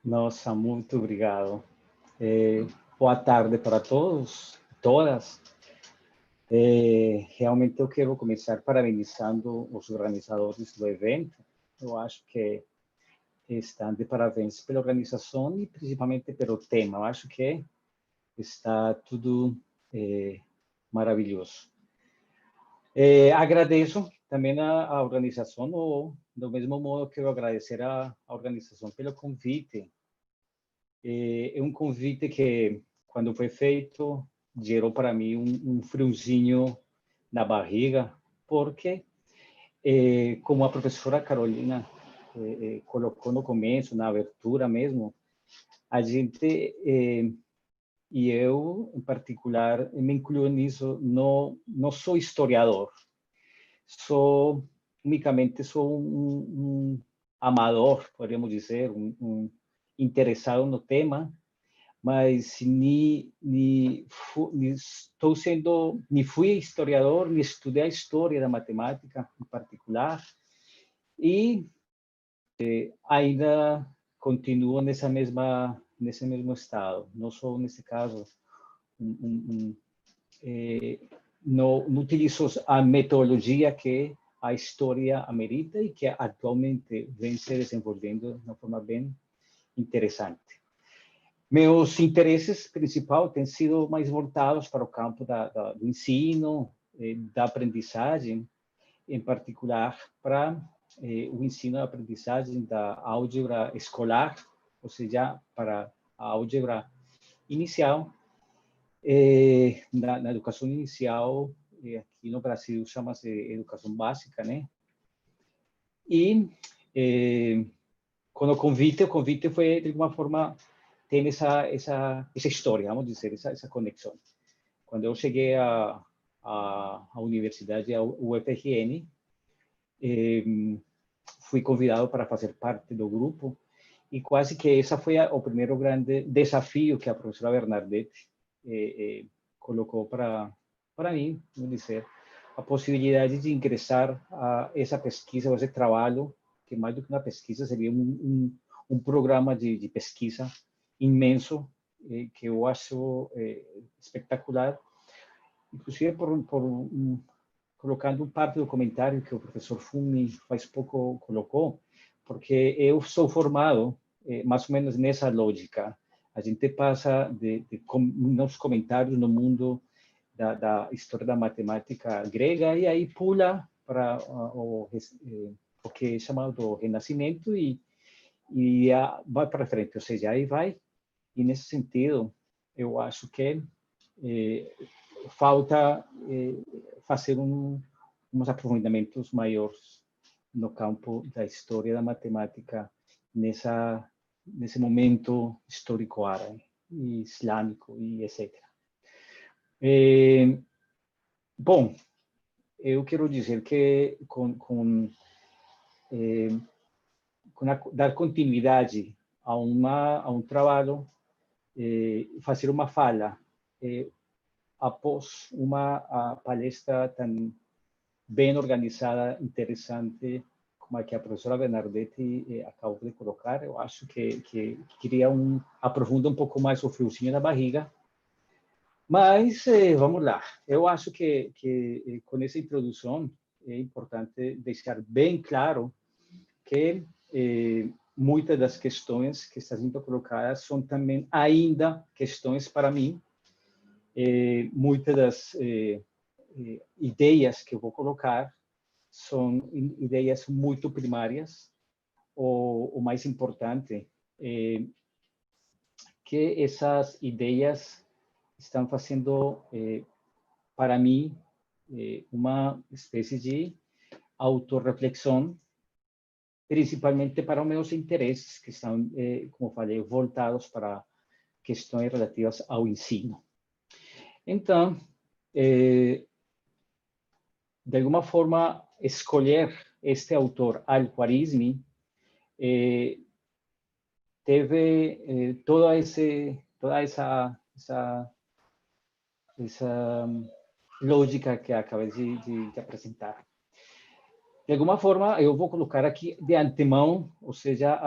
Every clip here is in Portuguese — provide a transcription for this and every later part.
Nossa, muito obrigado. Boa tarde para todos, todas. Realmente eu quero começar parabenizando os organizadores do evento. Eu acho que estão de parabéns pela organização e principalmente pelo tema. Eu acho que está tudo maravilhoso. Agradeço também a organização, do mesmo modo que eu agradecer a organização pelo convite. É um convite que, quando foi feito, gerou para mim um friozinho na barriga, porque, como a professora Carolina colocou no começo, na abertura mesmo, a gente, e eu, em particular, me incluo nisso, não sou historiador, unicamente sou um amador, podemos dizer, um interessado no tema, mas nem fui historiador, nem estudei a história da matemática em particular, e ainda continuo nesse mesmo estado. Não sou, nesse caso, não utilizo a metodologia que a história amerita e que atualmente vem se desenvolvendo de uma forma bem interessante. Meus interesses principais têm sido mais voltados para o campo do ensino, da aprendizagem, em particular para o ensino e aprendizagem da álgebra escolar, ou seja, para a álgebra inicial. Na educação inicial, aqui no Brasil chama-se educação básica, né? E com o convite foi, de alguma forma, tem essa história, vamos dizer, essa conexão. Quando eu cheguei à universidade, a UFRN, fui convidado para fazer parte do grupo, e quase que esse foi o primeiro grande desafio que a professora Bernadette colocou para mim, vamos dizer, a possibilidade de ingressar a essa pesquisa, a esse trabalho, que mais do que uma pesquisa seria um programa de pesquisa imenso, que eu acho espetacular, inclusive colocando parte do comentário que o professor Fumi faz pouco colocou, porque eu sou formado mais ou menos nessa lógica. A gente passa nos comentários no mundo da história da matemática grega e aí pula para o que é chamado do Renascimento e vai para frente, ou seja, aí vai. E nesse sentido, eu acho que falta fazer uns aprofundamentos maiores no campo da história da matemática nesse momento histórico árabe, e islâmico e etc. Bom, eu quero dizer que dar continuidade a um trabalho, fazer uma fala após uma palestra tão bem organizada, interessante, como a que a professora Bernadette acabou de colocar, eu acho que queria aprofundar um pouco mais o friozinho na barriga. Mas vamos lá. Eu acho que com essa introdução é importante deixar bem claro que muitas das questões que estão sendo colocadas são também ainda questões para mim. Muitas das ideias que eu vou colocar são ideias muito primárias. O mais importante é que essas ideias estão fazendo, para mim, uma espécie de autorreflexão, principalmente para os meus interesses, que estão, como falei, voltados para questões relativas ao ensino. Então, de alguma forma, escolher este autor, Al-Khwarizmi, teve toda essa lógica que acabei de apresentar. De alguma forma, eu vou colocar aqui de antemão, ou seja,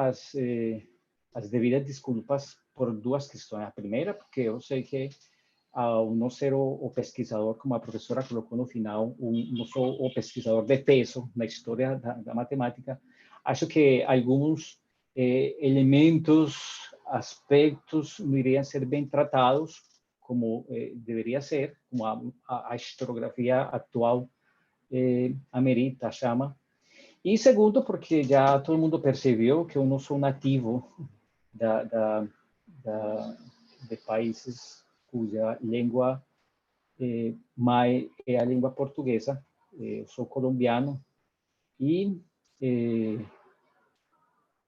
as devidas desculpas por duas questões. A primeira, porque eu sei que, ao não ser o pesquisador, como a professora colocou no final, não sou o pesquisador de peso na história da matemática, acho que alguns elementos, aspectos não iriam ser bem tratados como deveria ser, como a historiografia atual amerita, chama. E segundo, porque já todo mundo percebeu que eu não sou nativo de países cuja língua mãe é a língua portuguesa. Eu sou colombiano e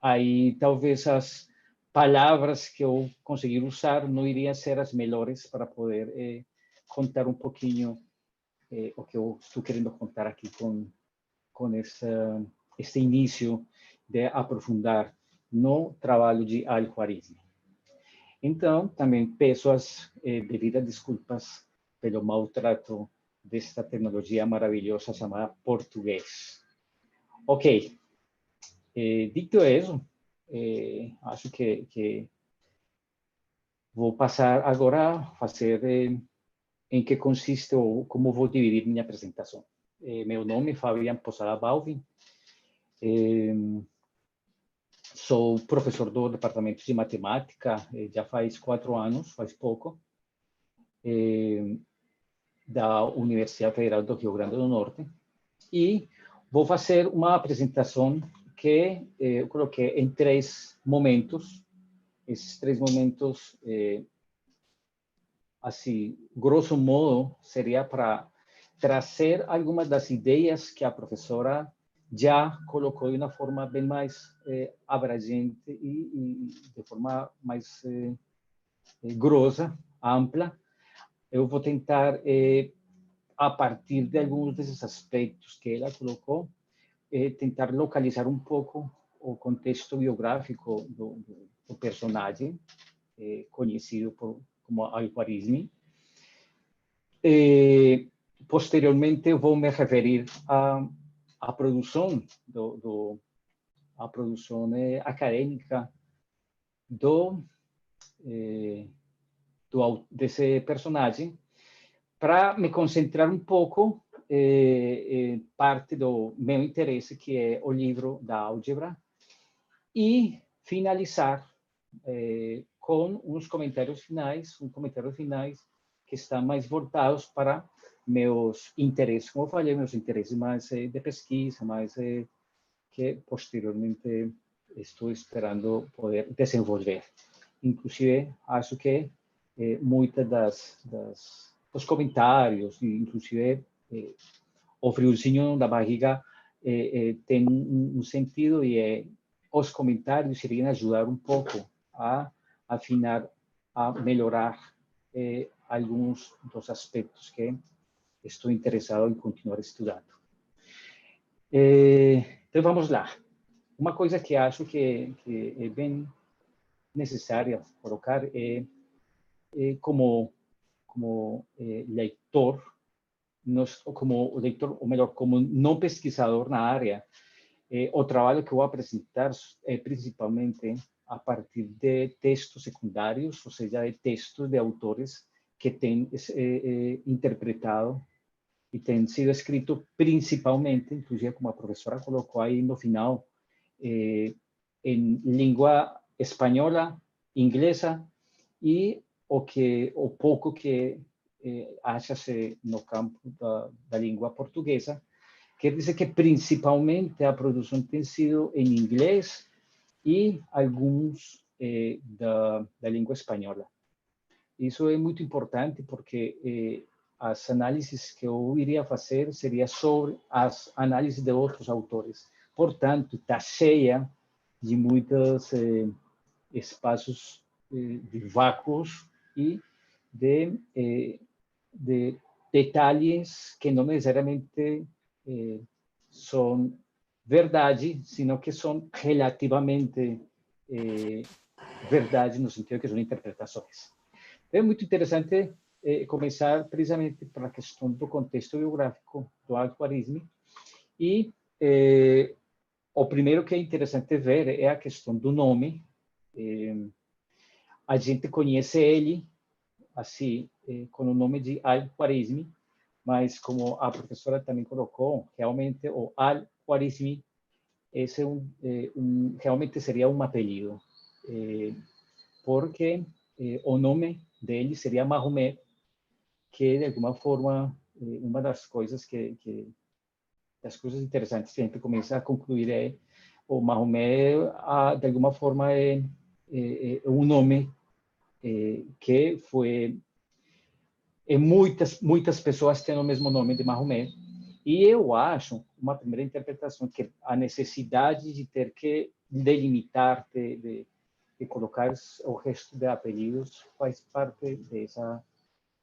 aí talvez as palavras que eu conseguir usar não iriam ser as melhores para poder contar um pouquinho o que eu estou querendo contar aqui com esse início de aprofundar no trabalho de Al-Khwarizmi. Então, também peço as devidas desculpas pelo maltrato desta tecnologia maravilhosa chamada português. Ok. Dito isso, acho que vou passar agora a fazer em que consiste ou como vou dividir minha apresentação. Meu nome é Fabian Posada Balvin. Sou professor do Departamento de Matemática, já faz 4 anos, faz pouco, da Universidade Federal do Rio Grande do Norte. E vou fazer uma apresentação que eu coloquei em 3 momentos. Esses 3 momentos, assim, grosso modo, seria para trazer algumas das ideias que a professora já colocou de uma forma bem mais abrangente e de forma mais grossa, ampla. Eu vou tentar, a partir de alguns desses aspectos que ela colocou, tentar localizar um pouco o contexto biográfico do personagem, conhecido como Al-Khwarizmi. Posteriormente, eu vou me referir à produção, a produção acadêmica desse personagem, para me concentrar um pouco parte do meu interesse, que é o livro da álgebra, e finalizar com uns comentários finais, que estão mais voltados para meus interesses, como eu falei, meus interesses mais de pesquisa, mais que posteriormente estou esperando poder desenvolver. Inclusive, acho que muitas dos comentários, inclusive o friozinho da barriga tem um sentido, e os comentários iriam ajudar um pouco a afinar, a melhorar alguns dos aspectos que estou interessado em continuar estudando. Então, vamos lá. Uma coisa que acho que é bem necessária colocar é como leitor, como leitor, ou melhor, como não pesquisador na área, o trabalho que eu vou apresentar é principalmente a partir de textos secundários, ou seja, de textos de autores que têm interpretado e têm sido escritos principalmente, inclusive como a professora colocou aí no final, em língua espanhola, inglesa e o pouco que acha-se no campo da língua portuguesa. Quer dizer que principalmente a produção tem sido em inglês e alguns da língua espanhola. Isso é muito importante porque as análises que eu iria fazer seria sobre as análises de outros autores. Portanto, está cheia de muitos espaços de vácuos e de detalhes que não necessariamente são verdade, sino que são relativamente verdade, no sentido que são interpretações. É muito interessante começar precisamente pela questão do contexto biográfico do Al-Khwarizmi, e o primeiro que é interessante ver é a questão do nome. A gente conhece ele, assim, com o nome de Al-Khwarizmi, mas como a professora também colocou, realmente o Al-Khwarizmi esse realmente seria um apelido, porque o nome dele seria Mahomet, que de alguma forma uma das coisas das coisas interessantes que a gente começa a concluir é o Mahomet de alguma forma é um nome que foi muitas pessoas têm o mesmo nome de Mahomet. E eu acho, uma primeira interpretação, que a necessidade de ter que delimitar, de colocar o resto de apelidos, faz parte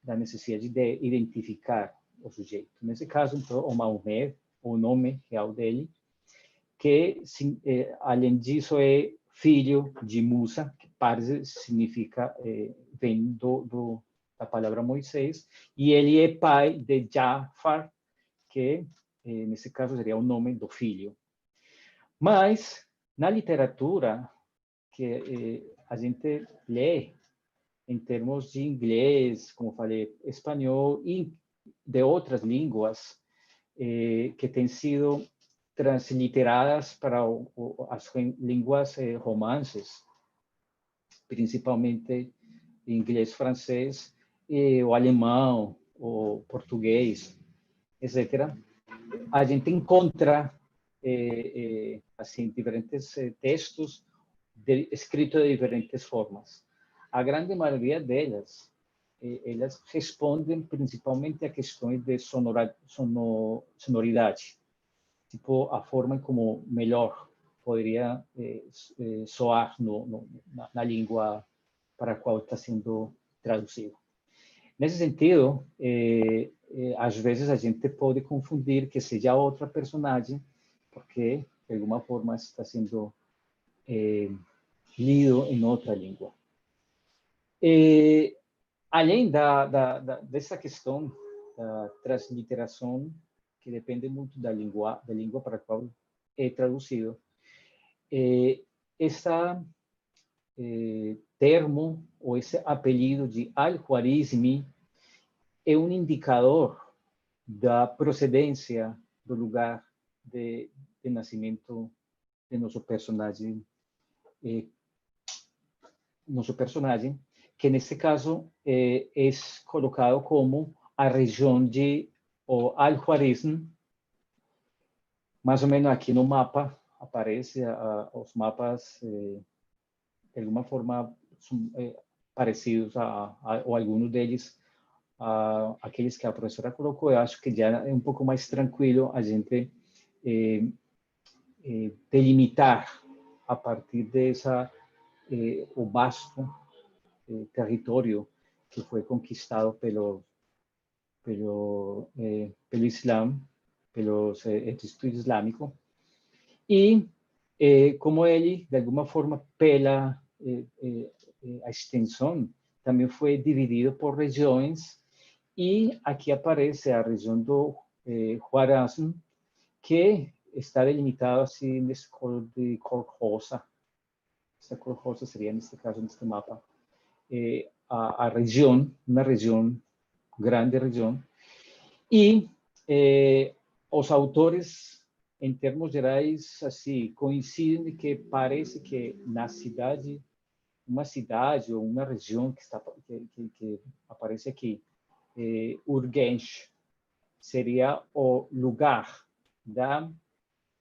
da necessidade de identificar o sujeito. Nesse caso, então, o Mahomet, o nome real dele, que, além disso, é filho de Musa, que parece significa, vem da palavra Moisés, e ele é pai de Jafar, que nesse caso seria o nome do filho. Mas, na literatura que a gente lê, em termos de inglês, como falei, espanhol e de outras línguas que têm sido transliteradas para as línguas romances, principalmente inglês, francês, o alemão, o português, etc. A gente encontra assim diferentes textos escritos de diferentes formas. A grande maioria delas, elas respondem principalmente a questões de sonoridade, tipo a forma como melhor poderia soar na língua para a qual está sendo traduzido. Nesse sentido, às vezes a gente pode confundir que seja outra personagem, porque de alguma forma está sendo lido em outra língua. Além dessa questão da transliteração, que depende muito da língua para a qual é traduzido, esse termo ou esse apelido de Al-Khwarizmi é um indicador da procedência do lugar de nascimento de nosso personagem, que nesse caso é colocado como a região de Al-Khwarizm, mais ou menos aqui no mapa, aparece os mapas, de alguma forma, são parecidos, ou alguns deles, aqueles que a professora colocou. Eu acho que já é um pouco mais tranquilo a gente delimitar a partir dessa o vasto território que foi conquistado pelo Islã, pelos Exército Islâmico, e como ele, de alguma forma, pela a extensão, também foi dividido por regiões, e aqui aparece a região do Khwarazm, que está delimitado assim nesse cor de cor rosa. Essa cor rosa seria, neste caso, neste mapa, a região, uma região, grande região, e os autores, em termos gerais, assim, coincidem que parece que na cidade, uma cidade ou uma região que aparece aqui, Urgench, seria o lugar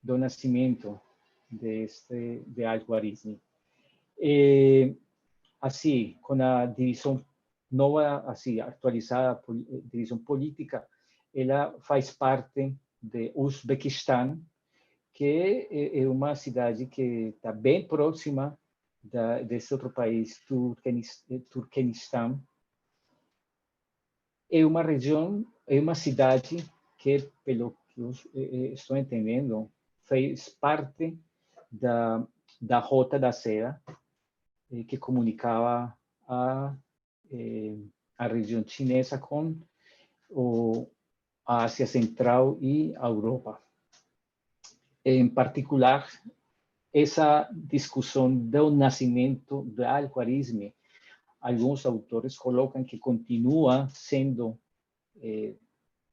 do nascimento de Al-Khwarizmi. Assim, com a divisão nova, assim, atualizada, divisão política, ela faz parte de Uzbequistão, que é uma cidade que está bem próxima desse outro país, Turquemenistão. É uma região, é uma cidade que, pelo que eu estou entendendo, fez parte da Rota da Seda, que comunicava a região chinesa com a Ásia Central e a Europa. Em particular, essa discussão do nascimento do Al-Khwarizmi, alguns autores colocam que continua sendo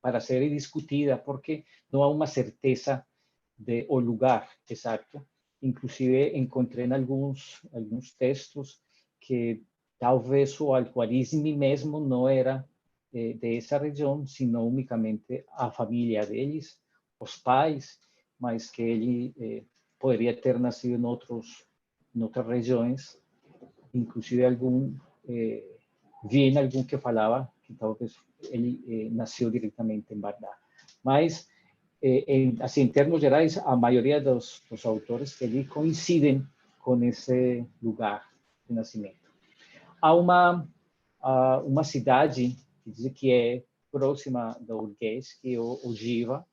para ser discutida, porque não há uma certeza de o lugar exato. Inclusive, encontrei em alguns textos que talvez o Al-Khwarizmi mesmo não era de essa região, sino unicamente a família deles, os pais, mas que ele poderia ter nascido em outras regiões. Inclusive, vi em algum que falava que talvez ele nasceu diretamente em Bagdá. Mas, assim, em termos gerais, a maioria dos autores que coincidem com esse lugar de nascimento. Há uma cidade que diz que é próxima da Urgués, que é Ogiva.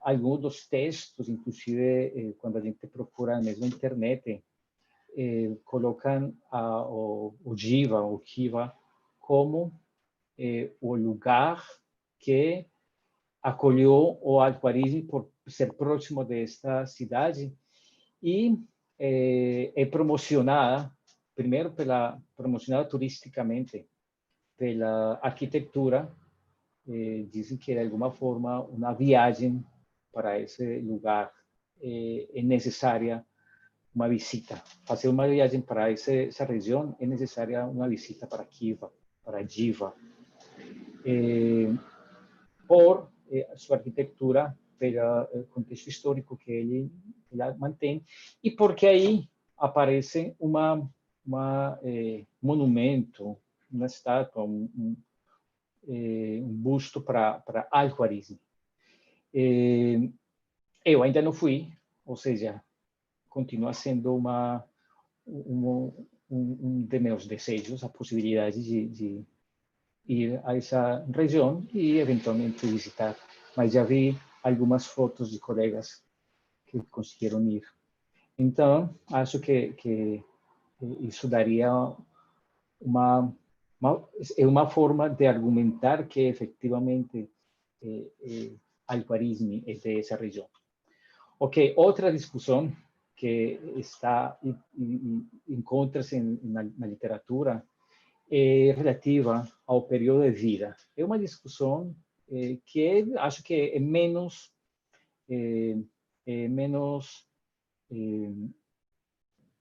Alguns dos textos, inclusive, quando a gente procura mesmo na internet, colocam o Ogiva, como o lugar que acolheu o Al-Khwarizmi por ser próximo desta cidade e é promocionada, primeiro, promocionada turisticamente pela arquitetura. Dizem que, de alguma forma, uma viagem para esse lugar é necessária uma visita. Fazer uma viagem para essa região é necessária uma visita para Kiva, para Jiva, por sua arquitetura, pelo contexto histórico que ele mantém, e porque aí aparece um monumento, uma estátua, um busto para Al-Khwarizmi. Eu ainda não fui, ou seja, continua sendo um de meus desejos, a possibilidade de ir a essa região e eventualmente visitar. Mas já vi algumas fotos de colegas que conseguiram ir. Então, acho que isso daria uma forma de argumentar que efetivamente Al-Khwarizmi é dessa região. Ok, outra discussão que encontra-se na literatura é relativa ao período de vida. É uma discussão que acho que é menos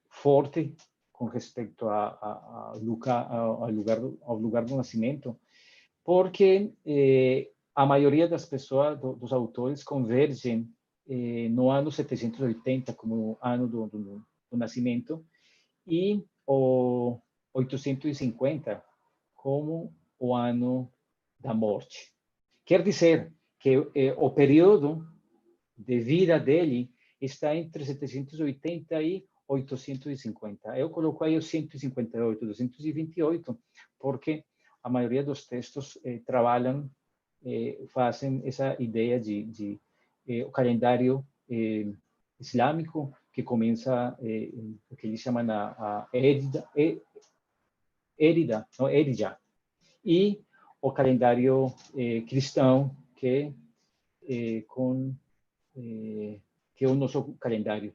forte com respeito ao lugar do nascimento, porque a maioria das pessoas, dos autores, convergem no ano 780 como ano do nascimento e o 850 como o ano da morte. Quer dizer que o período de vida dele está entre 780 e 850. Eu coloco aí o 158, 228, porque a maioria dos textos trabalham, fazem essa ideia de o calendário islâmico, que começa o que eles chamam a Érida, e o calendário cristão, que é o nosso calendário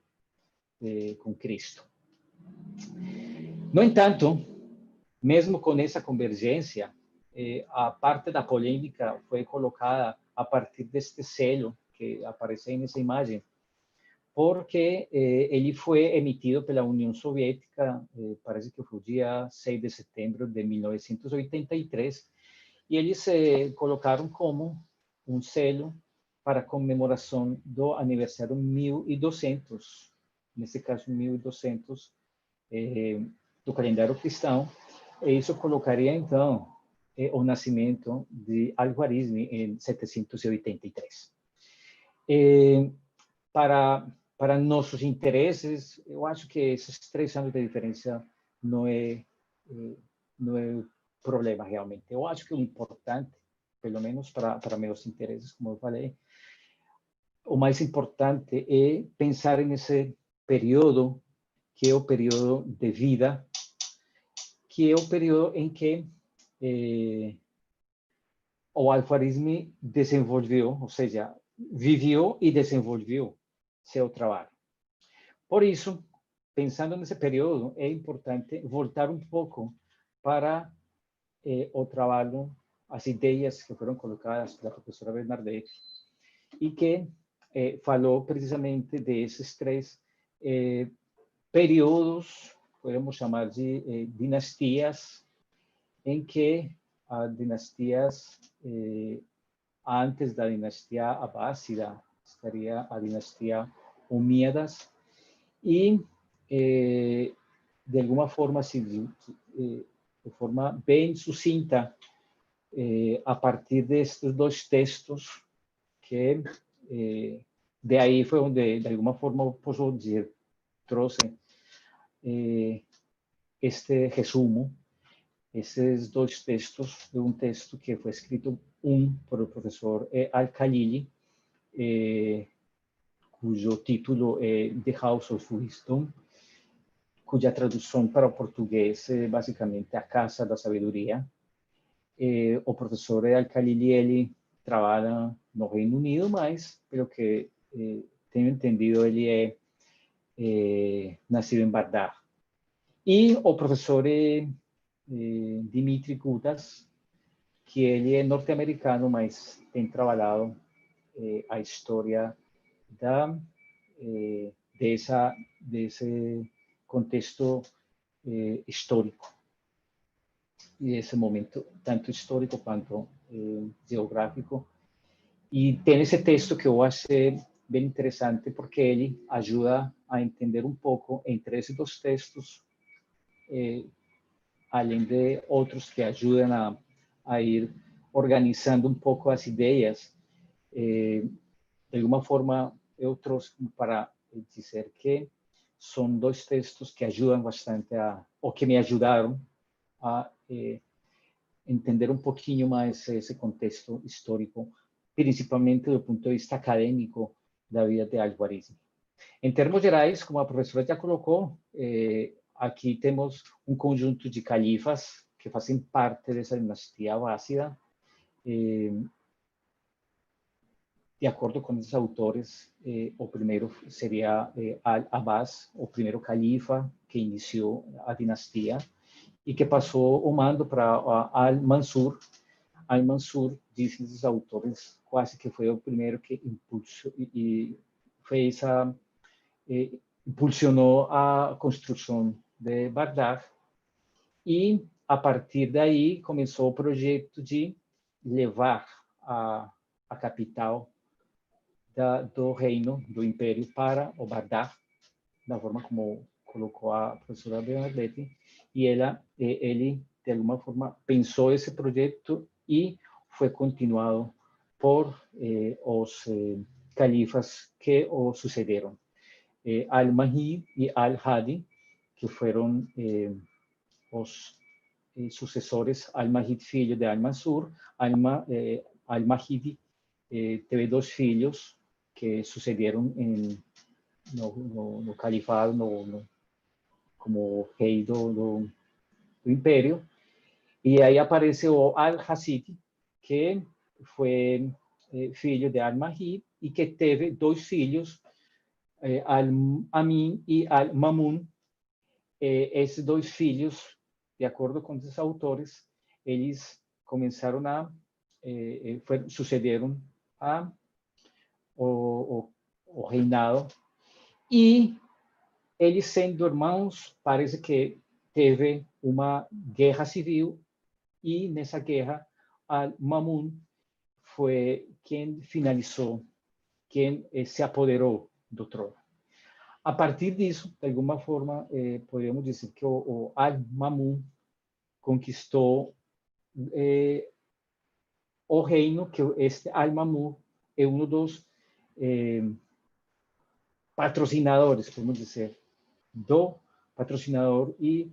com Cristo. No entanto, mesmo com essa convergência, a parte da polêmica foi colocada a partir deste selo que aparece nessa imagem, porque ele foi emitido pela União Soviética, parece que foi o dia 6 de setembro de 1983, e eles colocaram como um selo para a comemoração do aniversário 1200, nesse caso 1200, do calendário cristão, e isso colocaria, então, o nascimento de Al-Khwarizmi em 783. Para nossos interesses, eu acho que esses 3 anos de diferença não é problema realmente. Eu acho que o importante, pelo menos para meus interesses, como eu falei, o mais importante é pensar nesse período, que é o período de vida, que é o período em que o Al-Khwarizmi desenvolveu, ou seja, viveu e desenvolveu seu trabalho. Por isso, pensando nesse período, é importante voltar um pouco para o trabalho, as ideias que foram colocadas pela professora Bernadette, e que falou precisamente desses três períodos, podemos chamar de dinastias, em que as dinastias, antes da dinastia abássida, estaria a dinastia Omíadas, e de alguma forma, assim, de forma bem sucinta, a partir destes dois textos, que de aí foi onde, de alguma forma, eu posso dizer, trouxe este resumo, esses dois textos, de um texto que foi escrito por o professor Al-Khalili, cujo título é The House of Wisdom, cuja tradução para o português é basicamente A Casa da Sabedoria. O professor Al-Khalili, ele trabalha no Reino Unido, mas, pelo que tenho entendido, ele é nascido em Bagdá. E o professor Dimitri Gutas, que ele é norte-americano, mas tem trabalhado a história desse contexto histórico, e esse momento, tanto histórico quanto geográfico. E tem esse texto que eu achei bem interessante, porque ele ajuda a entender um pouco, entre esses dois textos, além de outros que ajudam a ir organizando um pouco as ideias. De alguma forma, eu trouxe para dizer que são dois textos que ajudam bastante, ou que me ajudaram a entender um pouquinho mais esse contexto histórico, principalmente do ponto de vista acadêmico da vida de Al-Khwarizmi. Em termos gerais, como a professora já colocou, aqui temos um conjunto de califas que fazem parte dessa dinastia abássida. De acordo com esses autores, o primeiro seria Al-Abbas, o primeiro califa que iniciou a dinastia e que passou o mando para Al-Mansur. Al-Mansur, dizem os autores, quase que foi o primeiro que impulsionou a construção de Bagdá, e a partir daí começou o projeto de levar a capital do reino, do império, para o Bagdá, da forma como colocou a professora Bernadette, e ele, de alguma forma, pensou esse projeto e foi continuado por os califas que o sucederam. Al-Mahdi e Al-Hadi, que foram os sucessores. Al-Mahdi, filho de Al-Mansur. Al-Mahdi teve dois filhos que sucederam no califado, como rei do império. E aí apareceu o Al-Hassid, que foi filho de Al-Mahdi e que teve dois filhos, Al-Amin e Al-Mamun. Esses dois filhos, de acordo com os autores, eles começaram sucederam o reinado, e eles, sendo irmãos, parece que teve uma guerra civil, e nessa guerra Al-Mamun foi quem finalizou, quem se apoderou do trono. A partir disso, de alguma forma, podemos dizer que o Al-Mamun conquistou o reino, que este Al-Mamun é um dos patrocinadores, podemos dizer, do patrocinador e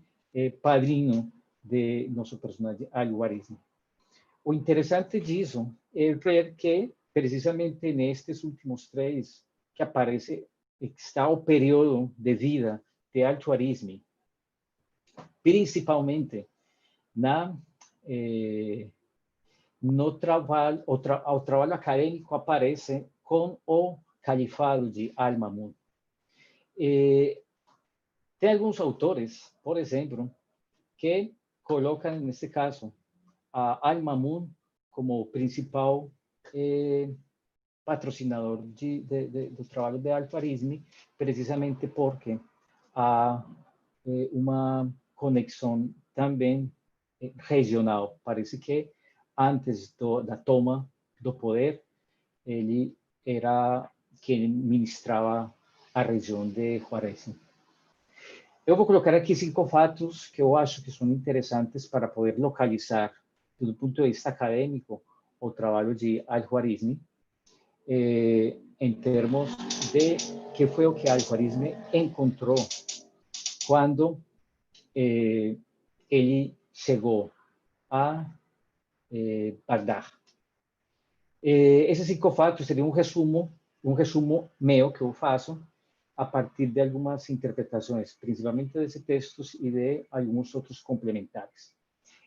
padrinho de nosso personagem Al-Khwarizmi. O interessante disso é ver que, precisamente nestes últimos três, que aparece, está o período de vida de Al-Khwarizmi, principalmente no trabalho, o trabalho acadêmico aparece com o califado de Al-Mamun. Tem alguns autores, por exemplo, que colocam, nesse caso, a Al-Mamun como principal patrocinador do trabalho de Al-Khwarizmi, precisamente porque há uma conexão também regional. Parece que antes da toma do poder, ele era quem ministrava a região de Khwarezm. Eu vou colocar aqui 5 fatos que eu acho que são interessantes para poder localizar, do ponto de vista acadêmico, o trabalho de Al-Khwarizmi, em termos de que foi o que Al-Khwarizmi encontrou quando ele chegou a Bagdá. Esses 5 fatos seriam um resumo meu que eu faço a partir de algumas interpretações, principalmente desses textos e de alguns outros complementares.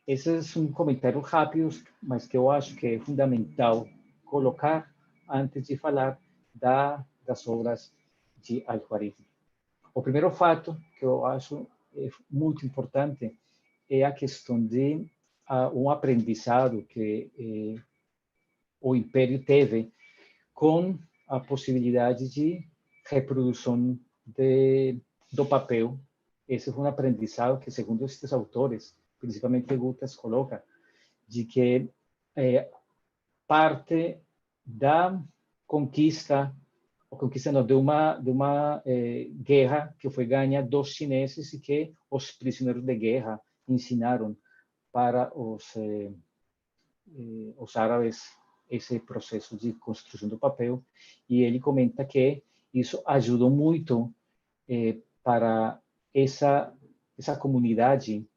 Esse é um comentário rápido, mas que eu acho que é fundamental colocar antes de falar das obras de Al-Khwarizmi. O primeiro fato que eu acho muito importante é a questão de um aprendizado que o Império teve com a possibilidade de reprodução do papel. Esse foi um aprendizado que, segundo estes autores, principalmente Gutas, coloca, de que parte da conquista, não, de uma guerra que foi ganha dos chineses e que os prisioneiros de guerra ensinaram para os árabes esse processo de construção do papel, e ele comenta que isso ajudou muito para essa comunidade,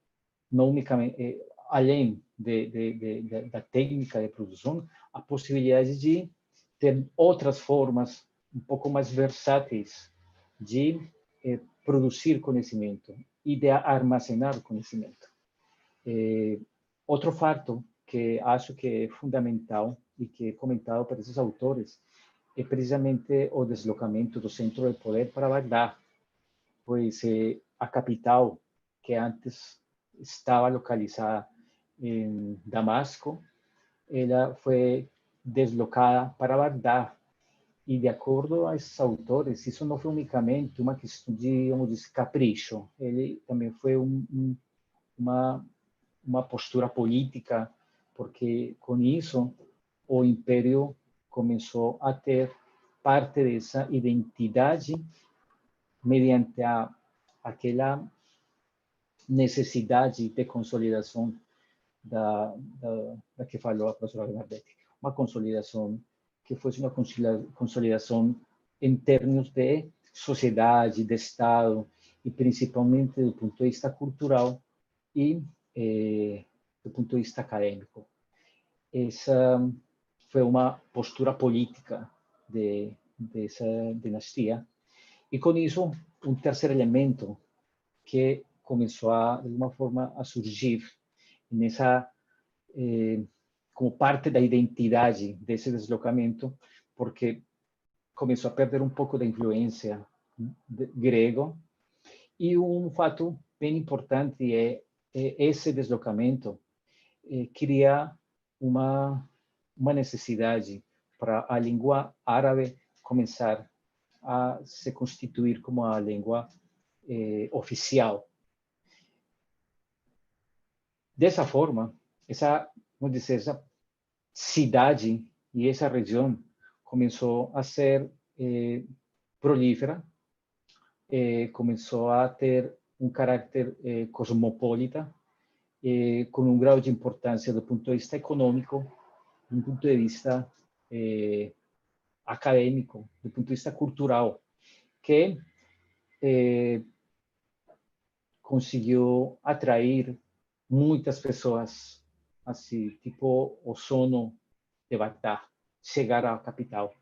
não unicamente, além da técnica de produção, a possibilidade de ter outras formas um pouco mais versáteis de produzir conhecimento e de armazenar conhecimento. Outro fato que acho que é fundamental e que é comentado por esses autores é precisamente o deslocamento do centro de poder para Bagdá, pois a capital, que antes estava localizada em Damasco, ela foi deslocada para Bagdá. E, de acordo a esses autores, isso não foi unicamente uma questão de, vamos dizer, capricho. Ele também foi uma postura política, porque com isso o Império começou a ter parte dessa identidade mediante aquela necessidade de consolidação da que falou a professora Bernadette. Uma consolidação que fosse uma consolidação em termos de sociedade, de Estado, e principalmente do ponto de vista cultural e do ponto de vista acadêmico. Essa foi uma postura política dessa dinastia. E com isso, um terceiro elemento que começou de alguma forma a surgir nessa como parte da identidade desse deslocamento, porque começou a perder um pouco da influência grego. E um fato bem importante é esse deslocamento cria uma necessidade para a língua árabe começar a se constituir como a língua oficial. Dessa forma, vamos dizer, essa cidade e essa região começou a ser prolífera, começou a ter um caráter cosmopolita, com um grau de importância do ponto de vista econômico, do ponto de vista acadêmico, do ponto de vista cultural, que conseguiu atrair muitas pessoas, assim, tipo o sono de Bagdá, chegar à capital,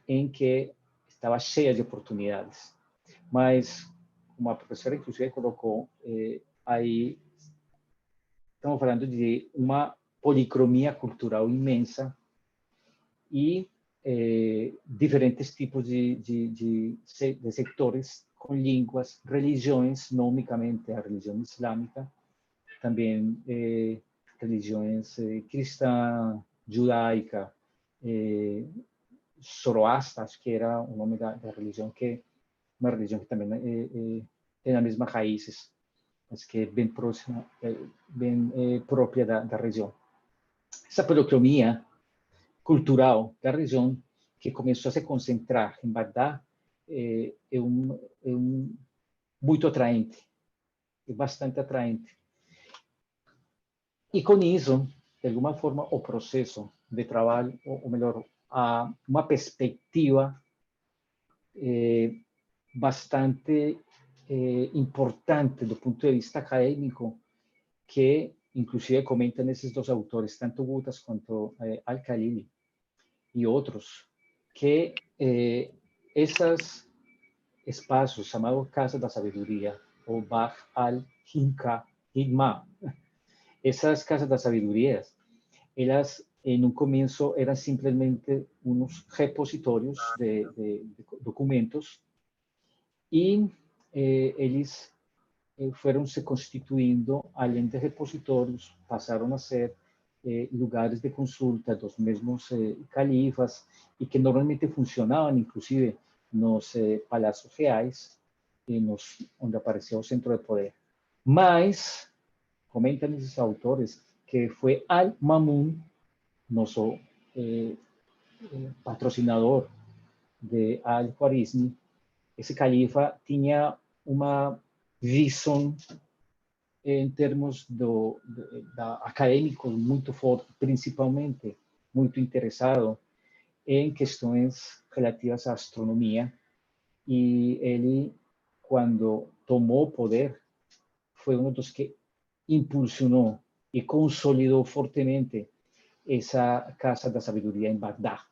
em que estava cheia de oportunidades. Mas, como a professora inclusive colocou, aí estamos falando de uma policromia cultural imensa e diferentes tipos de sectores com línguas, religiões, não unicamente a religião islâmica, também religiões cristã, judaica, zoroastra, acho que era o nome da religião, que uma religião que também tem as mesmas raízes, mas que é bem próxima, bem própria da região. Essa policromia cultural da região, que começou a se concentrar em Bagdá, é muito atraente, é bastante atraente. E com isso, de alguma forma, o processo de trabalho, ou melhor, uma perspectiva bastante importante do ponto de vista acadêmico, que inclusive comentam esses dois autores, tanto Gutas quanto Al-Khalili e outros, que esses espaços chamados Casa da Sabedoria, ou Bab al-Hikmah, essas casas da sabedoria, elas, em um começo, eram simplesmente uns repositórios de documentos, e eles foram se constituindo, além de repositórios, passaram a ser lugares de consulta dos mesmos califas, e que normalmente funcionavam, inclusive, nos palácios reais, onde apareceu o centro de poder. Mas comentam esses autores que foi Al-Mamun, nosso patrocinador de Al-Khwarizmi. Esse califa tinha uma visão em termos acadêmicos muito forte, principalmente muito interessado em questões relativas à astronomia, e ele, quando tomou o poder, foi um dos que impulsionou e consolidou fortemente essa Casa da Sabedoria em Bagdá.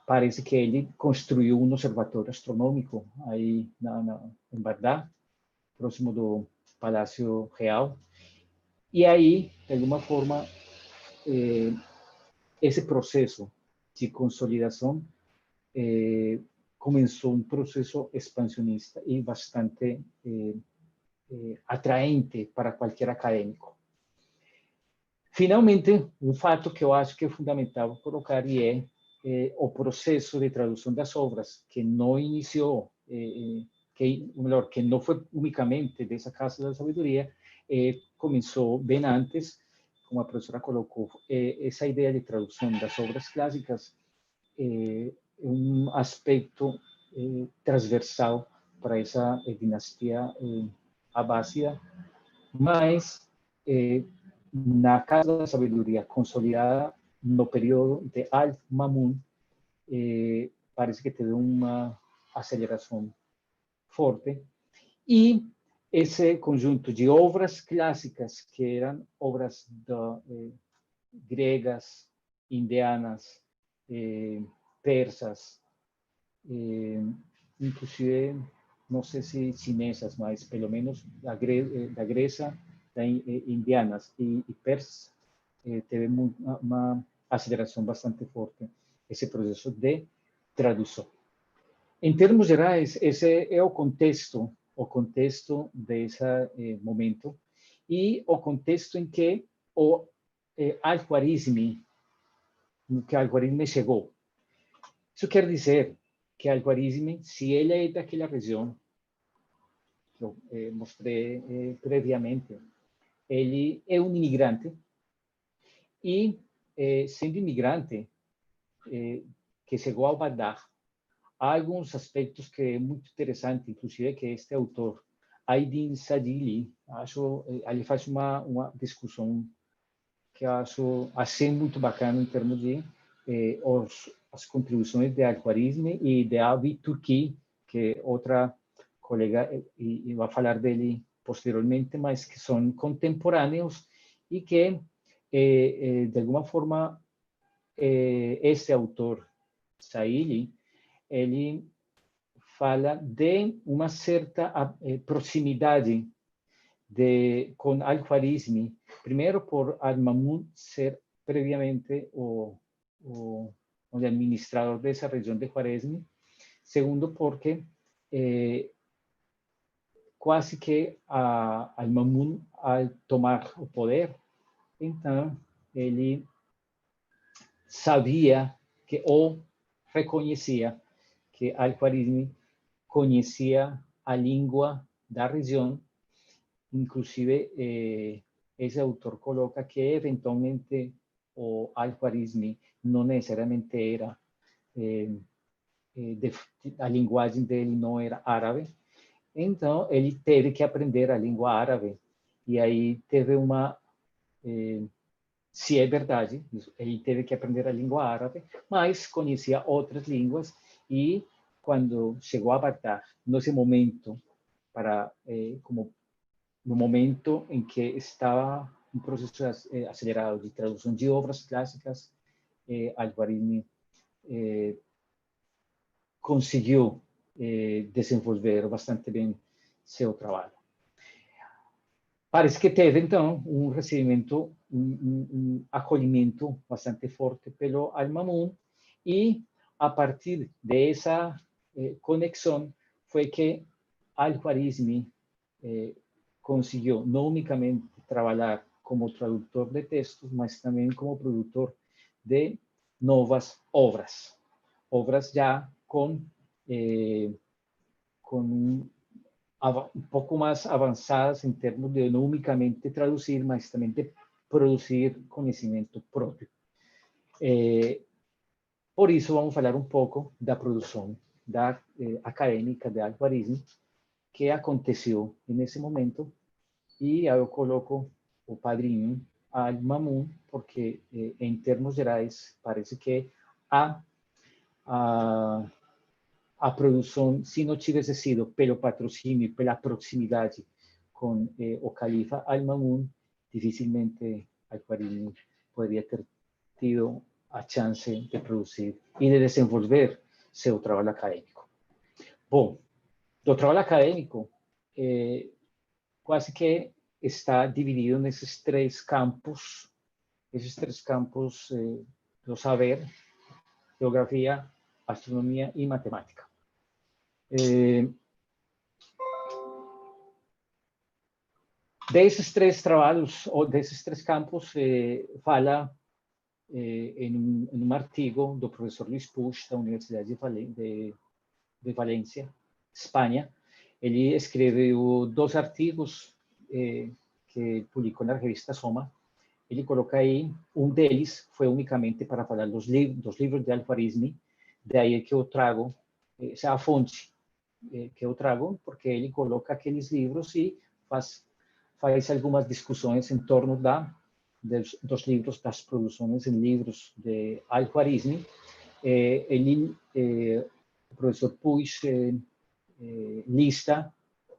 Parece que ele construiu um observatório astronômico aí em Bagdá, próximo do Palácio Real. E aí, de alguma forma, esse processo de consolidação começou um processo expansionista e bastante atraente para qualquer acadêmico. Finalmente, um fato que eu acho que é fundamental colocar é o processo de tradução das obras, que não iniciou, que não foi unicamente dessa Casa da Sabedoria, começou bem antes, como a professora colocou, essa ideia de tradução das obras clássicas é um aspecto transversal para essa dinastia abássida, mas na Casa da Sabedoria consolidada no período de Al-Mamun, parece que teve uma aceleração forte, e esse conjunto de obras clássicas, que eram obras gregas, indianas, persas, inclusive, não sei se chinesas, mas pelo menos da Grécia, indianas e persas, teve uma aceleração bastante forte esse processo de tradução. Em termos gerais, esse é o contexto desse momento, e o contexto em que o Al-Khwarizmi chegou. Isso quer dizer que Al-Khwarizmi, se ele é daquela região que eu mostrei previamente, ele é um imigrante, e sendo imigrante que chegou ao Bagdá, há alguns aspectos que é muito interessante, inclusive que este autor, Aydin Sadili, ele faz uma discussão que eu acho assim muito bacana em termos de as contribuições de Al-Khwarizmi e de Abi Turki, que outra colega, e vai falar dele posteriormente, mas que são contemporâneos e que, de alguma forma, esse autor, Saili, ele fala de uma certa proximidade com Al-Khwarizmi, primeiro por Al-Mamun ser previamente o o administrador de esa región de Khwarezmi. Segundo, porque quase que Al-Mamun, al tomar o poder, então ele sabia que, ou reconhecia que Al-Khwarizmi conhecia a língua da região. Inclusive, esse autor coloca que, eventualmente, o Al-Khwarizmi não necessariamente era, a linguagem dele não era árabe, então ele teve que aprender a língua árabe. E aí teve uma... se é verdade, ele teve que aprender a língua árabe, mas conhecia outras línguas, e quando chegou a Bagdá, nesse momento, como no momento em que estava um processo acelerado de tradução de obras clássicas, Al-Khwarizmi conseguiu desenvolver bastante bem seu trabalho. Parece que teve, então, um recebimento, um acolhimento bastante forte pelo Al-Mamun, e a partir dessa conexão foi que Al-Khwarizmi conseguiu não unicamente trabalhar como tradutor de textos, mas também como produtor de novas obras. Obras já com um pouco mais avançadas em termos de não unicamente traduzir, mas também de produzir conhecimento próprio. Por isso, vamos falar um pouco da produção acadêmica de Al-Khwarizmi, que aconteceu nesse momento, e eu coloco o padrinho Al-Mamun, porque, em termos gerais, parece que a produção, se não tivesse sido pelo patrocínio, pela proximidade com o califa Al-Mamun, dificilmente Al-Khwarizmi poderia ter tido a chance de produzir e de desenvolver seu trabalho acadêmico. Bom, do trabalho acadêmico, quase que está dividido nesses três campos do saber: geografia, astronomia e matemática. Desses três trabalhos, ou desses três campos, fala em um artigo do professor Luis Puig, da Universidade de Valência, Espanha. Ele escreveu 2 artigos que publicou na revista Soma. Ele coloca aí, um deles foi unicamente para falar dos livros de Al-Khwarizmi, daí que eu trago, essa é a fonte que eu trago, porque ele coloca aqueles livros e faz algumas discussões em torno dos livros, das produções em livros de Al-Khwarizmi. O professor Puig lista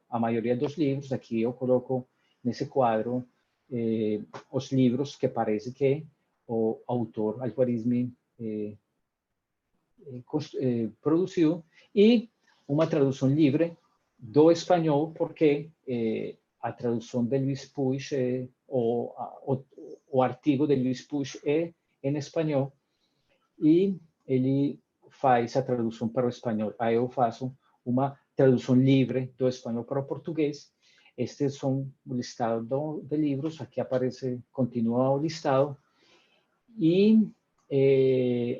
a maioria dos livros. Aqui eu coloco nesse quadro os livros que parece que o autor Al-Khwarizmi produziu, e uma tradução livre do espanhol, porque a tradução de Luis Puig, o artigo de Luis Puig é em espanhol, e ele faz a tradução para o espanhol. Aí eu faço uma tradução livre do espanhol para o português. Estes são o listado de livros. Aqui aparece, continua o listado. E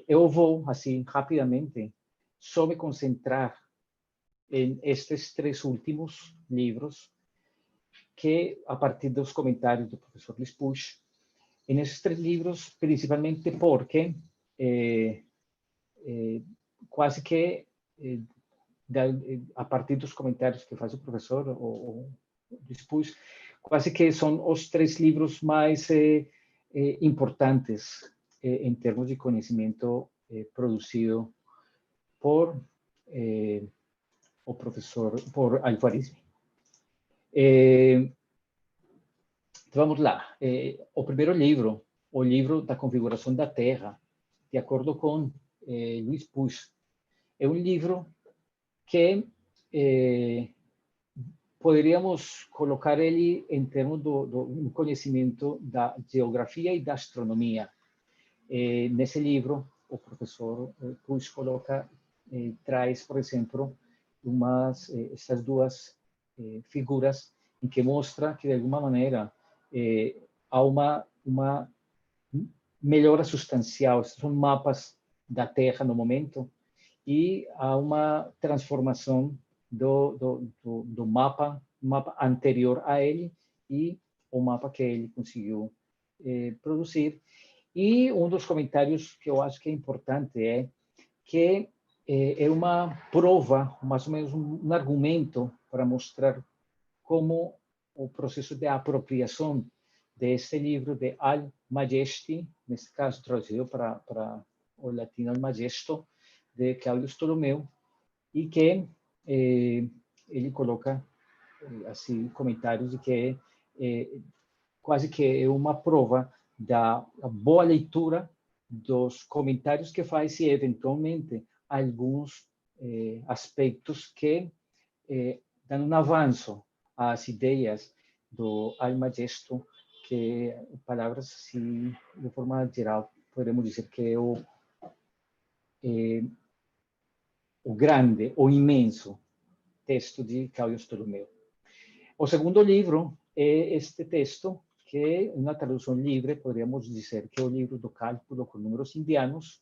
eu vou, assim, rapidamente, só me concentrar em estes 3 últimos livros, que, a partir dos comentários do professor Luis Puig, em esses 3 livros, principalmente porque quase que, a partir dos comentários que faz o professor, o Luis Puig, quase que são os 3 livros mais importantes em termos de conhecimento produzido por o professor, por Al-Khwarizmi. Vamos lá. O primeiro livro, o livro da configuração da Terra, de acordo com Luis Puig, é um livro que poderíamos colocar ele em termos do conhecimento da geografia e da astronomia. Nesse livro, o professor Puig coloca, traz, por exemplo, estas duas figuras em que mostra que, de alguma maneira, há uma melhora substancial. Esses são mapas da Terra no momento, e há uma transformação do mapa anterior a ele e o mapa que ele conseguiu produzir. E um dos comentários que eu acho que é importante é que é uma prova, mais ou menos um argumento para mostrar como o processo de apropriação deste livro de Almagesti, neste caso traduzido para o latino Almagesto, de Cláudio Ptolomeu, e que ele coloca assim comentários de que quase que é uma prova da boa leitura dos comentários que faz e, eventualmente, alguns aspectos que dão um avanço às ideias do Almagesto, que, palavras assim, de forma geral, podemos dizer que é o grande, o imenso texto de Cláudio Ptolomeu. O segundo livro é este texto, que é uma tradução livre, poderíamos dizer que é o livro do cálculo com números indianos.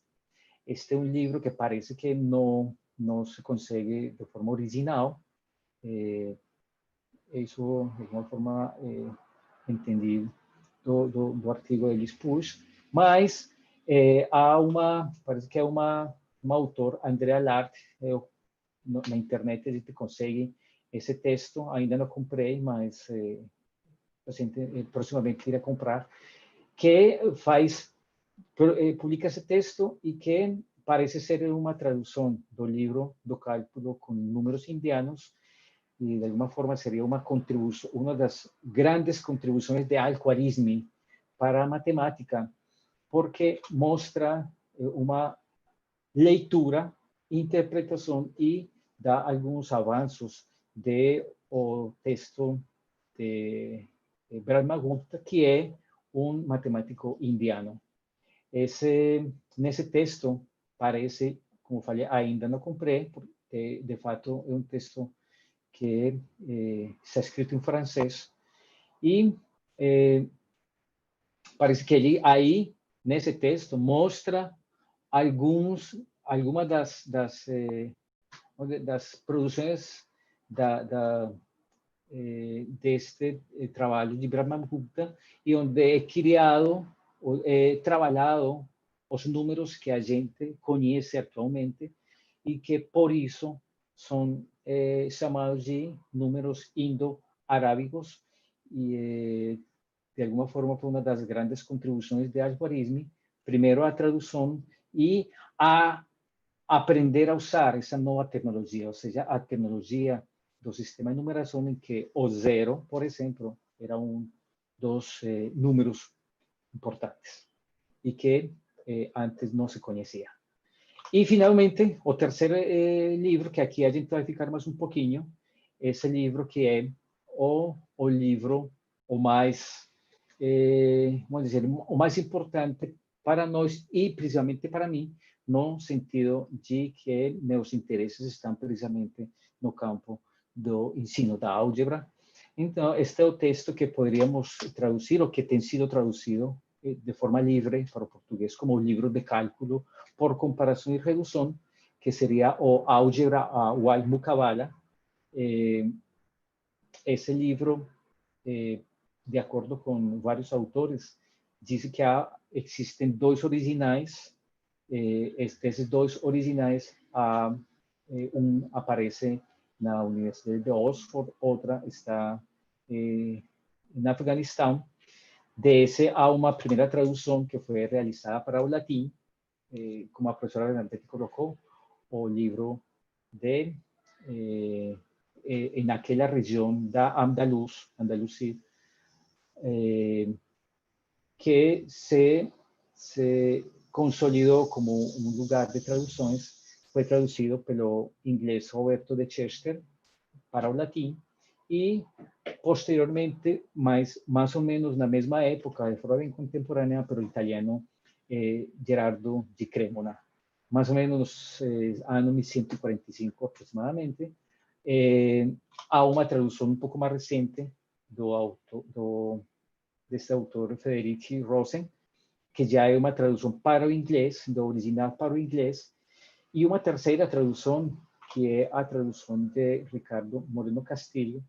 Este é um livro que parece que não se consegue de forma original. Isso, de alguma forma, entendi do artigo de Elis Puig, mas há parece que é uma autor, Andrea Lart, na internet a gente consegue esse texto, ainda não comprei, mas proximamente irei comprar, que publica esse texto e que parece ser uma tradução do livro do cálculo com números indianos, e de alguma forma seria uma contribuição, uma das grandes contribuições de Al-Khwarizmi para a matemática, porque mostra uma leitura, interpretação e dá alguns avanços do texto de Brahmagupta, que é um matemático indiano. Nesse texto, parece, como falei, ainda não comprei, porque de fato é um texto que está escrito em francês, e parece que ele aí, nesse texto, mostra algumas das produções deste trabalho de Brahmagupta, e onde é criado, trabalhado os números que a gente conhece atualmente, e que, por isso, são chamados de números indo-arábicos, e de alguma forma foi uma das grandes contribuições de Al-Khwarizmi, primeiro a tradução e a aprender a usar essa nova tecnologia, ou seja, a tecnologia do sistema de numeração, em que o zero, por exemplo, era um dos números importantes e que antes não se conhecia. E, finalmente, o terceiro livro, que aqui a gente vai ficar mais um pouquinho, esse livro que é o livro o mais, vamos dizer, o mais importante para nós e principalmente para mim, no sentido de que meus interesses estão precisamente no campo do ensino da álgebra. Então, este é o texto que poderíamos traduzir, ou que tem sido traduzido de forma livre para o português como o livro de cálculo por comparação e redução, que seria o Álgebra a Wal-Mukabala. Esse livro, de acordo com vários autores, diz que existem dois originais. Esses dois originais, um aparece na Universidade de Oxford, outra está no Afeganistão. Desse, há uma primeira tradução que foi realizada para o latim, como a professora Bernadette colocou, o livro naquela região da Andaluzia, que se consolidou como um lugar de traduções. Foi traduzido pelo inglês Roberto de Chester para o latim, e posteriormente, mais ou menos na mesma época, de forma bem contemporânea, para o italiano Gerardo de Cremona, mais ou menos ano 1145 aproximadamente. Há uma tradução um pouco mais recente desse autor Frederic Rosen, que já é uma tradução para o inglês, do original para o inglês, e uma terceira tradução, que é a tradução de Ricardo Moreno Castillo,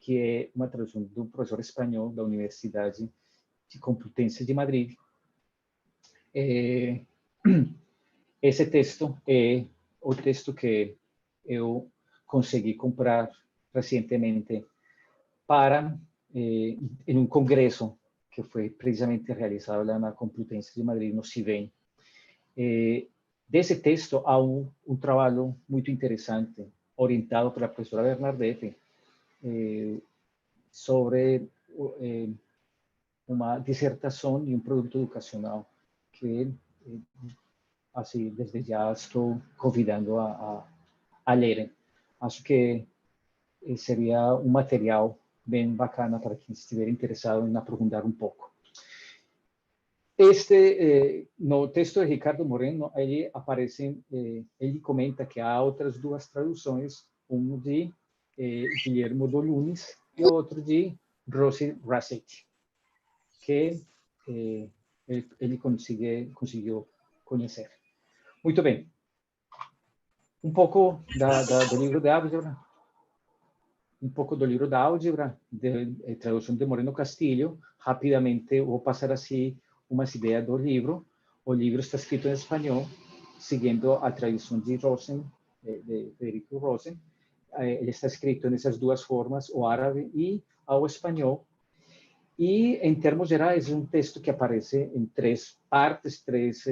que é uma tradução do professor espanhol da Universidade de Complutense de Madrid. Esse texto é o texto que eu consegui comprar recentemente para em um congresso que foi precisamente realizado lá na Complutense de Madrid, no CIVEM. Desse texto há um trabalho muito interessante, orientado pela professora Bernadette, sobre uma dissertação e um produto educacional que, assim, desde já estou convidando a lerem. Acho que seria um material bem bacana para quem estiver interessado em aprofundar um pouco. No texto de Ricardo Moreno, ele aparece, ele comenta que há outras duas traduções, um de Guillermo Dolunis e outro de Rossi Rassetti, que ele conseguiu conhecer. Muito bem. Um pouco do livro de álgebra. Um pouco do livro da álgebra, de tradução de Moreno Castillo. Rapidamente, vou passar assim umas ideias do livro. O livro está escrito em espanhol, seguindo a tradução de Rosen, de Federico Rosen. Ele está escrito nessas duas formas, o árabe e o espanhol. E, em termos gerais, é um texto que aparece em três partes, três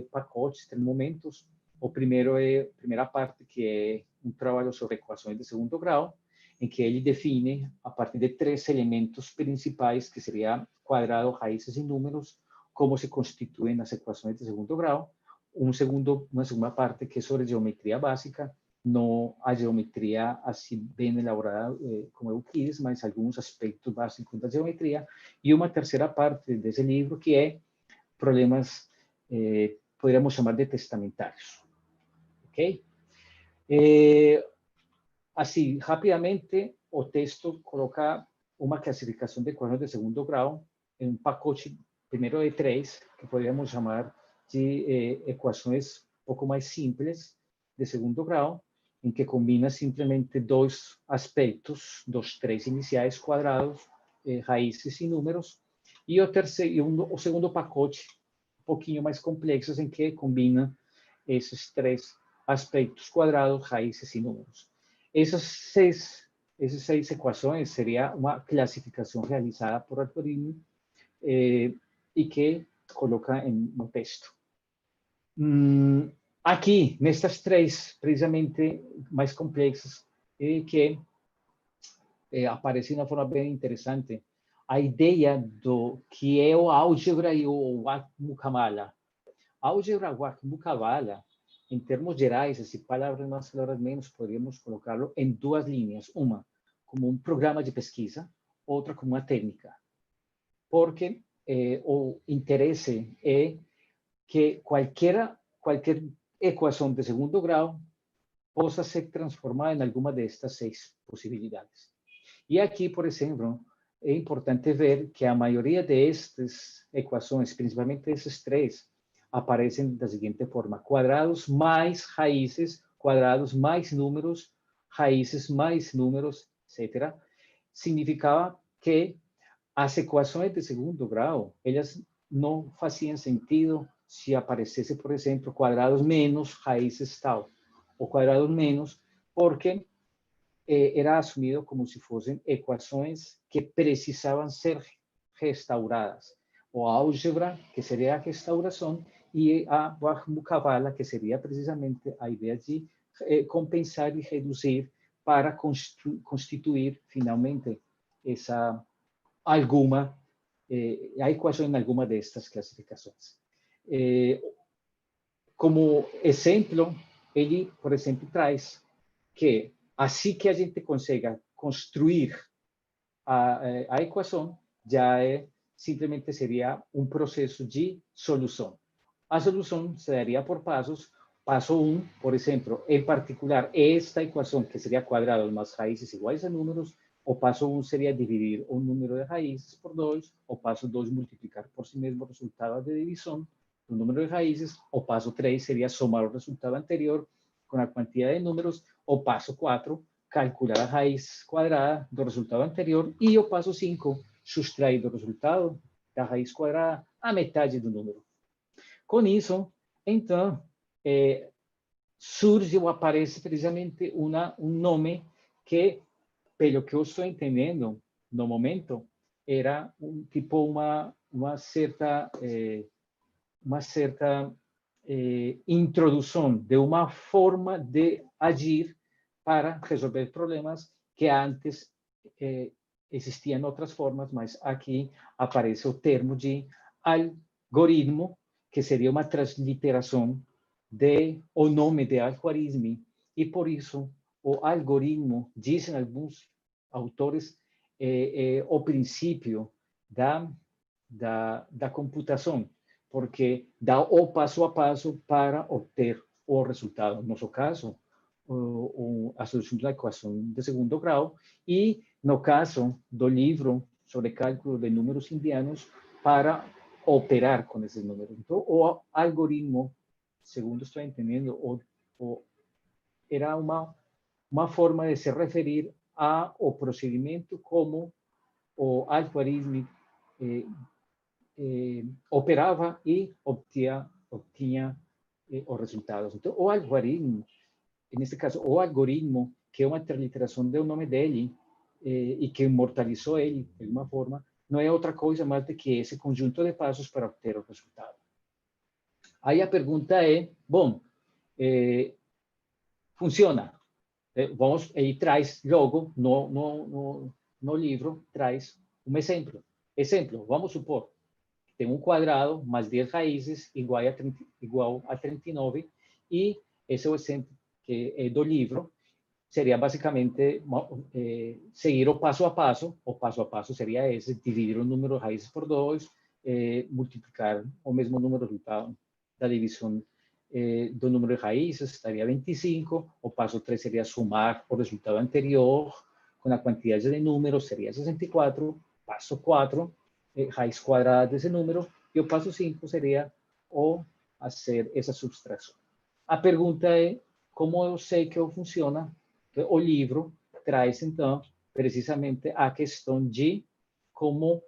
pacotes, três momentos. A primeira parte, que é um trabalho sobre equações de segundo grau, em que ele define, a partir de três elementos principais, que seria quadrado, raízes e números, como se constituem as equações de segundo grau. Uma segunda parte, que é sobre geometria básica, não a geometria assim bem elaborada como Euclides, mas alguns aspectos básicos da geometria. E uma terceira parte desse livro, que é problemas, poderíamos chamar de testamentários. Ok? Assim, rapidamente, o texto coloca uma classificação de equações de segundo grau em um pacote, primeiro de três, que poderíamos chamar de equações um pouco mais simples de segundo grau, em que combina simplesmente dois aspectos, dos três iniciais, quadrados, raízes e números, e o segundo pacote, um pouquinho mais complexo, em que combina esses três aspectos, quadrados, raízes e números. Essas seis equações seria uma classificação realizada por algoritmo e que coloca no texto. Aqui, nestas três, precisamente mais complexas, que aparece de uma forma bem interessante, a ideia do que é o álgebra e o Guatemala. Álgebra Guatemala, em termos gerais, assim, palavras mais, palavras menos, poderíamos colocá-lo em duas linhas. Uma como um programa de pesquisa, outra como uma técnica. Porque o interesse é que qualquer equação de segundo grau possa ser transformada em alguma destas seis possibilidades. E aqui, por exemplo, é importante ver que a maioria destas equações, principalmente esses três, aparecem da seguinte forma: quadrados mais raízes, quadrados mais números, raízes mais números, etc. Significava que as equações de segundo grau, elas não faziam sentido se aparecesse, por exemplo, quadrados menos raízes tal, ou quadrados menos, porque era assumido como se fossem equações que precisavam ser restauradas. O álgebra, que seria a restauração, e a Guatemala, que seria precisamente a ideia de compensar e reduzir para constituir, finalmente, a equação em alguma destas classificações. Como exemplo, ele, por exemplo, traz que assim que a gente consiga construir a equação, já é simplesmente seria um processo de solução. A solução se daria por passos. Passo 1, por exemplo, em particular, esta equação, que seria quadrados mais raízes iguais a números. O passo 1 seria dividir o número de raízes por 2. O passo 2, multiplicar por si mesmo o resultado de divisão do número de raízes. O passo 3 seria somar o resultado anterior com a quantidade de números. O passo 4, calcular a raiz quadrada do resultado anterior. E o passo 5, subtrair do resultado da raiz quadrada a metade do número. Com isso, então, surge ou aparece precisamente um nome que, pelo que eu estou entendendo no momento, era uma certa introdução de uma forma de agir para resolver problemas que antes existiam outras formas, mas aqui aparece o termo de algoritmo, que seria uma transliteração o nome de algoritmo, e por isso o algoritmo, dizem alguns autores, o princípio da computação, porque dá o passo a passo para obter o resultado. No nosso caso, a solução da equação de segundo grau, e no caso do livro sobre cálculo de números indianos, para operar com esses números. Então, o algoritmo, segundo estou entendendo, era uma forma de se referir ao procedimento como o algoritmo operava e obtinha os resultados. Então, o algoritmo, neste caso, o algoritmo, que é uma transliteração do nome dele, e que imortalizou ele de alguma forma, não é outra coisa mais do que esse conjunto de passos para obter o resultado. Aí a pergunta é, bom, funciona? Ele traz logo no livro, traz um exemplo. Exemplo, vamos supor, tem um quadrado mais 10 raízes igual a 39, e esse é o exemplo que é do livro. Seria basicamente seguir o passo a passo. O passo a passo seria esse: dividir o número de raízes por 2, multiplicar o mesmo número resultado da divisão do número de raízes, daria 25. O passo 3 seria somar o resultado anterior com a quantidade de números, seria 64. Passo 4, raiz quadrada desse número. E o passo 5 seria fazer essa subtração. A pergunta é, como eu sei que funciona? O livro traz, então, precisamente a questão de como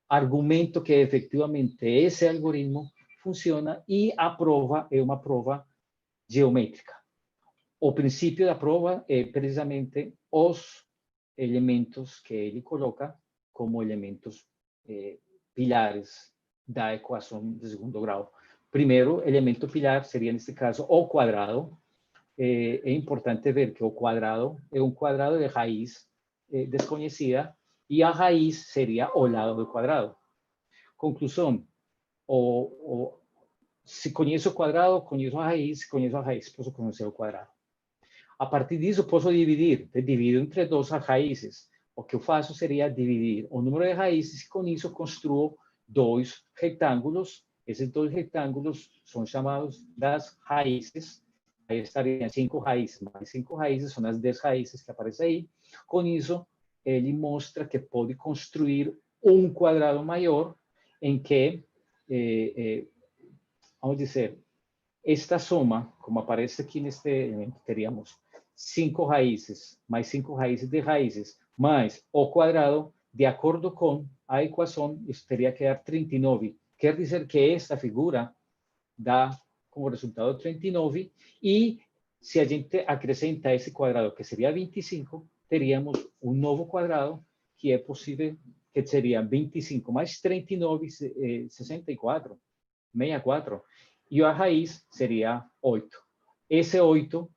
argumento que efetivamente esse algoritmo funciona, e a prova é uma prova geométrica. O princípio da prova é precisamente os elementos que ele coloca como elementos pilares da equação de segundo grau. Primeiro elemento pilar seria, neste caso, o quadrado. É importante ver que o quadrado é um quadrado de raiz desconhecida, e a raiz seria ao lado do quadrado. Conclusão: se conheço o quadrado, conheço a raiz. Se conheço a raiz, posso conhecer o quadrado. A partir disso, posso dividir. Divido entre 2 as raízes. O que eu faço seria dividir o número de raízes, e com isso construo 2 retângulos. Esses 2 retângulos são chamados das raízes. Aí estariam 5 raízes, mais 5 raízes, são as 10 raízes que aparecem aí. Com isso, ele mostra que pode construir um quadrado maior, em que, vamos dizer, esta soma, como aparece aqui neste elemento, teríamos 5 raízes, mais 5 raízes de raízes, mais o quadrado. De acordo com a equação, isso teria que dar 39. Quer dizer que esta figura dá como resultado 39, e se a gente acrescenta esse quadrado, que seria 25, teríamos um novo quadrado, que é possível, que seria 25 mais 39, 64, 64, e a raiz seria 8. Esse 8,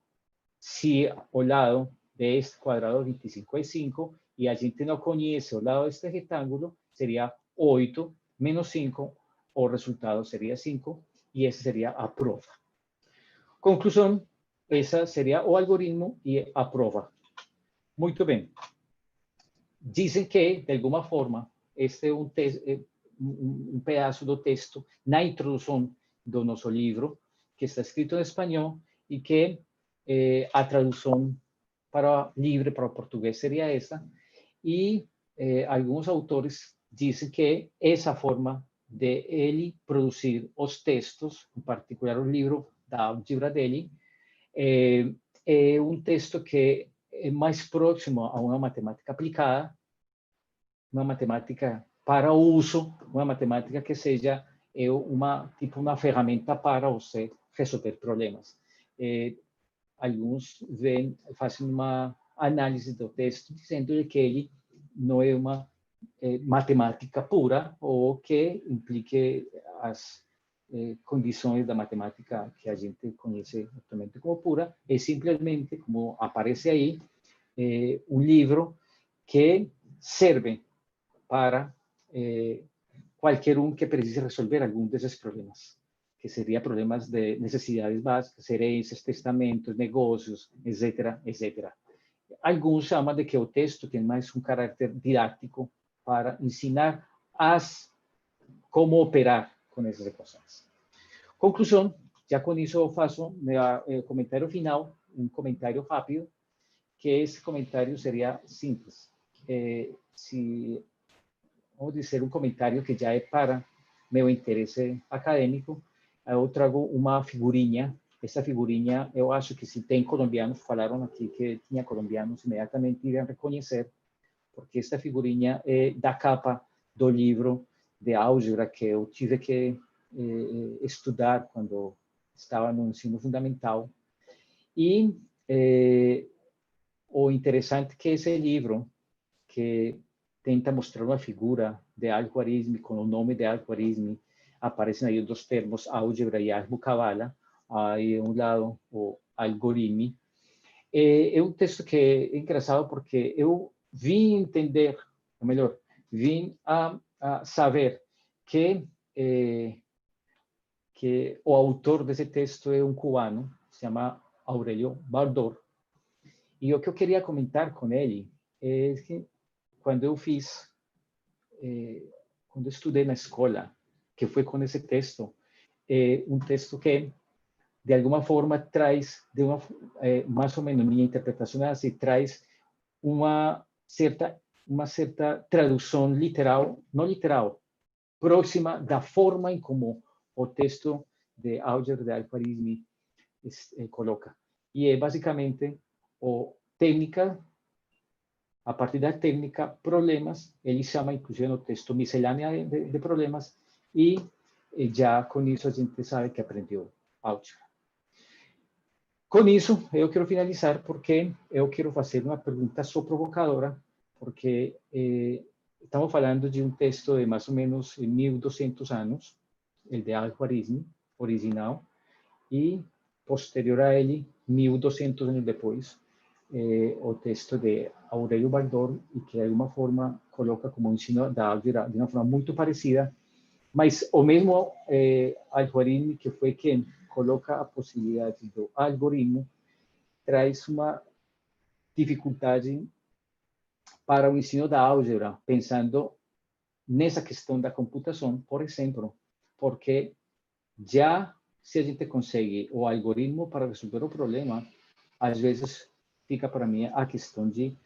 se o lado deste quadrado 25 é 5, e a gente não conhece o lado deste retângulo, seria 8 menos 5, o resultado seria 5, e essa seria a prova. Conclusão: essa seria o algoritmo e a prova. Muito bem. Dizem que, de alguma forma, este é pedaço do texto na introdução do nosso livro, que está escrito em espanhol e que a tradução livre para o português seria essa. E alguns autores dizem que essa forma de ele produzir os textos, em particular o livro da álgebra dele, é texto que é mais próximo a uma matemática aplicada, uma matemática para uso, uma matemática que seja uma ferramenta para você resolver problemas. Alguns fazem uma análise do texto dizendo que ele não é uma matemática pura ou que implique as condições da matemática que a gente conhece atualmente como pura, é simplesmente, como aparece aí, livro que serve para qualquer que precise resolver algum desses problemas, que seria problemas de necessidades básicas, heranças, testamentos, negócios, etc., etc. Alguns chamam de que o texto tem mais caráter didático para ensinar como operar com essas equações. Conclusão, já com isso eu faço meu comentário final, comentário rápido, que esse comentário seria simples. Vamos dizer, comentário que já é para meu interesse acadêmico, eu trago uma figurinha. Essa figurinha, eu acho que se tem colombianos, falaram aqui que tinha colombianos, imediatamente iriam reconhecer, porque esta figurinha é da capa do livro de álgebra que eu tive que estudar quando estava no ensino fundamental. E o interessante é que esse livro, que tenta mostrar uma figura de algoritmo com o nome de algoritmo, aparecem aí os termos álgebra e álgebra-cabala, aí lado o algoritmo. É texto que é engraçado porque eu vim entender, ou melhor, vim a saber que o autor desse texto é cubano, se chama Aurelio Baldor. E o que eu queria comentar com ele é que quando eu quando estudei na escola, que foi com esse texto, texto que de alguma forma traz, mais ou menos minha interpretação é assim, traz uma certa tradução literal, não literal, próxima da forma em como o texto de álgebra de algoritmo coloca. E é basicamente técnica, a partir da técnica, problemas, ele chama inclusive no texto miscelânea de problemas, e já com isso a gente sabe que aprendeu álgebra. Com isso, eu quero finalizar porque eu quero fazer uma pergunta só provocadora, porque estamos falando de texto de mais ou menos 1200 anos, o de algoritmo original, e posterior a ele, 1200 anos depois, o texto de Aurelio Baldor, e que de alguma forma coloca como ensino da álgebra de uma forma muito parecida, mas o mesmo algoritmo que foi quem coloca a possibilidade do algoritmo, traz uma dificuldade para o ensino da álgebra, pensando nessa questão da computação, por exemplo, porque já se a gente consegue o algoritmo para resolver o problema, às vezes fica para mim a questão de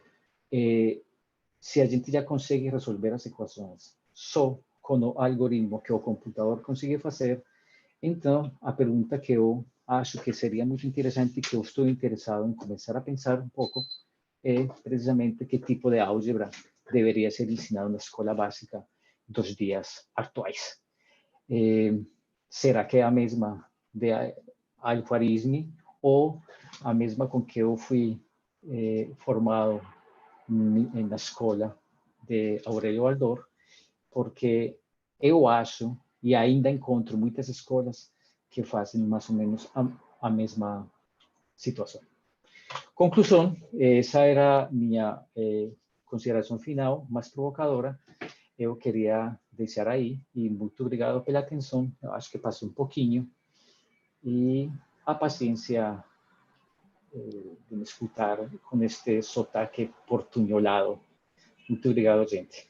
se a gente já consegue resolver as equações só com o algoritmo que o computador consegue fazer. Então, a pergunta que eu acho que seria muito interessante, que eu estou interessado em começar a pensar um pouco, é precisamente que tipo de álgebra deveria ser ensinado na escola básica dos dias atuais. Será que é a mesma de algoritmo ou a mesma com que eu fui formado na escola de Aurelio Baldor? Porque eu acho, e ainda encontro muitas escolas que fazem mais ou menos a mesma situação. Conclusão, essa era minha consideração final, mais provocadora. Eu queria deixar aí, e muito obrigado pela atenção. Eu acho que passei um pouquinho, e a paciência de me escutar com este sotaque portunholado. Muito obrigado, gente.